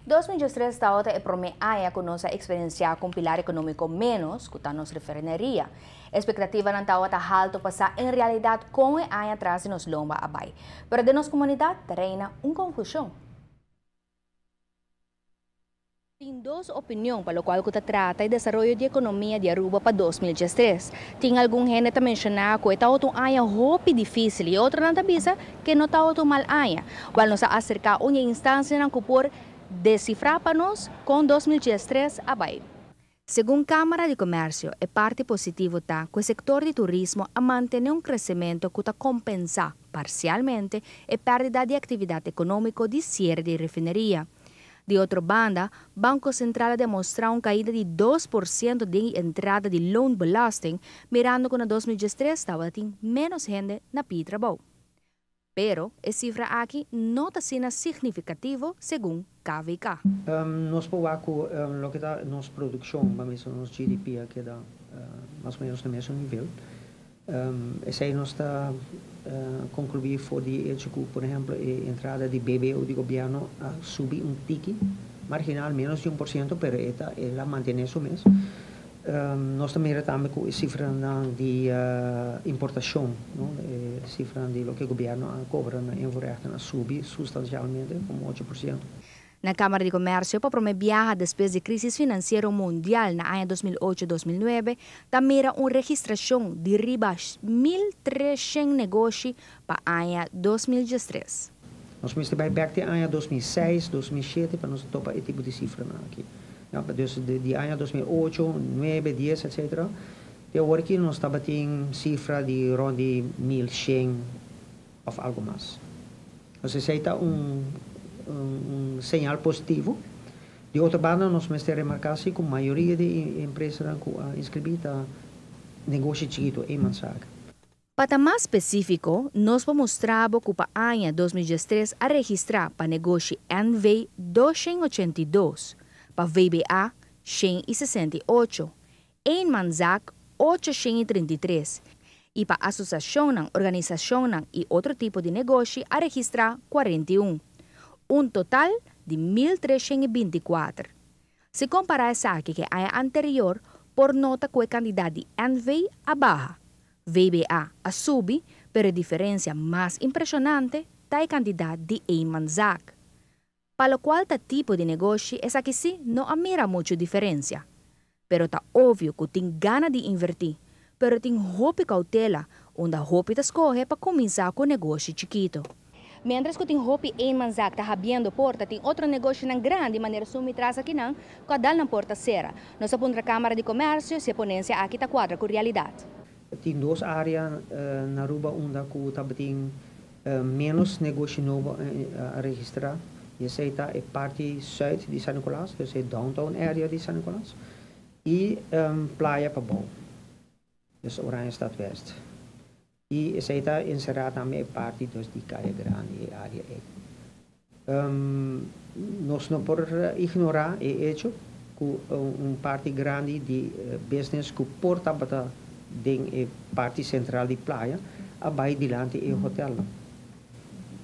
2023 estava é promeaia com nossa experiência com pilar econômico menos, que nos referencia. A expectativa não estava alto passar em realidade com a aia atrás e nos lomba abai. Pero de nossa comunidade reina confusão. Tem duas opiniões para o qual se trata o desenvolvimento de economia de Aruba para 2023. Tem algum gente que menciona que está uma área muito difícil e outra não avisa que não está uma mal área. Qual nos acerca uma instância que por decifrar para nós com 2023 abai. Segundo a Câmara de Comércio, é parte positiva que o setor de turismo a manter um crescimento que compensa parcialmente a perda de atividade econômica de cierre de refineria. De outra banda, o Banco Central demonstrou uma caída de 2% de entrada de loonbelasting, mirando que em 2023 estava tendo menos gente na Pitrabou. Pero, a cifra aqui não está sendo significativa, segundo KVK. Nós podemos lo que está nossa produção, nosso GDP que dá mais ou menos no mesmo nível. Esse aí nós está concluir for de hecho que, por exemplo, a entrada de BBO de governo a subir tique marginal menos de 1%, pero ela mantém isso mesmo. Nós também também com a cifra de importação, a cifra de lo que o governo cobra em Vorrechten a subir substancialmente, como 8%. Na Câmara de Comércio, para promover a despesa de crise financeira mundial na ano 2008-2009, também era uma registração de riba 1.300 negócios para a ano 2013. Nós vamos ter back de ano 2006, 2007, para nós topar esse tipo de cifra aqui. Dus de ano 2008, 2009, 10, etc. De agora que nós estamos tendo cifra de rond de 1.100 ou algo mais. Ou seja, está sinal positivo. De outra banda, nós temos que remarcar que a maioria de empresas inscritas negócio chiquito em Mansaga. Para mais específico, nós vamos mostrar que para o ano 2013 a registrar para negócio NV 282, para VBA 168, em Manzac 833 e para associação, organização e outro tipo de negócio a registrar 41. Um total de 1.324. Se comparar essa aqui que a anterior, por nota que a quantidade de NV a baixa, VBA a sube, pero a diferença mais impressionante está a quantidade de Einmanzac. Para o qual o tipo de negócio, essa aqui sim não mira muito diferença. Pero está óbvio que tem gana de invertir, pero tem roupa cautela, onde a roupa escorre para começar com o negócio chiquito. Mientras que tem roupa em Manzac está abrindo porta, tem outro negócio na grande maneira sumi traz aqui não, que a dal na porta serra. Nossa a Câmara de Comércio, se a ponência aqui está quadra com realidade. Tem duas áreas na Aruba onde tem menos negócio novo a registrar. Essa é a parte sul de São Nicolás, essa é a downtown area de São Nicolás, e Praia Pabau, essa é a Oranje Stad West. E essa está encerrada também a parte de Caia Grande, a área. Nós não podemos ignorar o hecho que uma parte grande de business que porta para a parte central de praia, abai dilante é o hotel.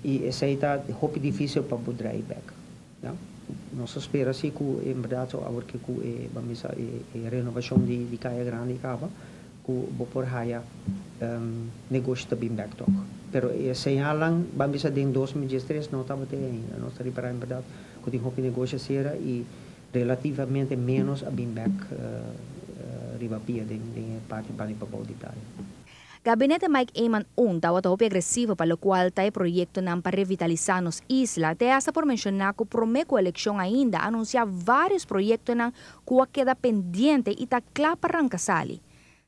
E essa está muito difícil para o dryback. Nós esperamos que, em verdade, agora que a renovação de Caia Grande acaba, que o por haya negócio também back talk. Pero señalan, vamos a em 2013 não estava ainda, nós estamos para em verdade que tem um negócio será e relativamente menos a bem back ribapia de parte para o de praia. Gabinete Mike Eman estava muito agressivo para o qual está o projeto para revitalizar nos isla. Até hasta por mencionar que o prometo eleição ainda anuncia vários projetos que queda pendiente e está claro para arrancar.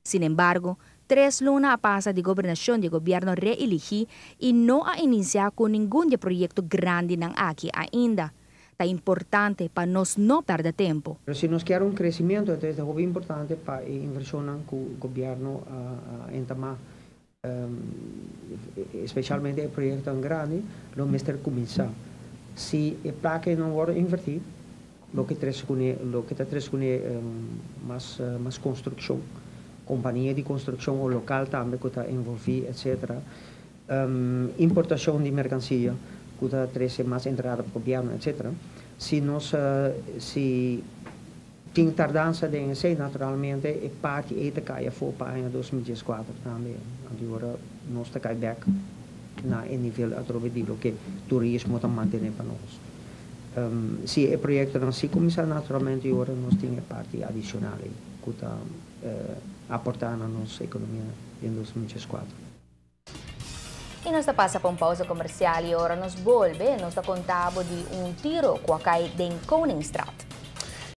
Sin embargo, 3 lunas pasa de gobernación de gobierno reelegir y no ha iniciado con ningún proyecto grande aquí ainda. Está importante para nos no perder tiempo. Pero si nos quiere un crecimiento, entonces es muy importante para la inversión que el gobierno entama, especialmente el proyecto grande, lo mejor comenzar. Si el plaque no va a invertir, lo que está más construcción. Companhia de construção ou local também que está envolvida, etc. Importação de mercancia, que está trazendo mais entrada para o governo, etc. se nós se tem tardança de ensino, naturalmente, e parte e caia for para em 2014 também. Agora nós está cai back na nível através que turismo está manter para nós. Se o projeto não se começar naturalmente, agora nós temos parte adicional que está aportar na nossa economia em 2014. E nós passa para uma pausa comercial e agora nos volve, nós contamos de tiro que cai em Koningsstraat.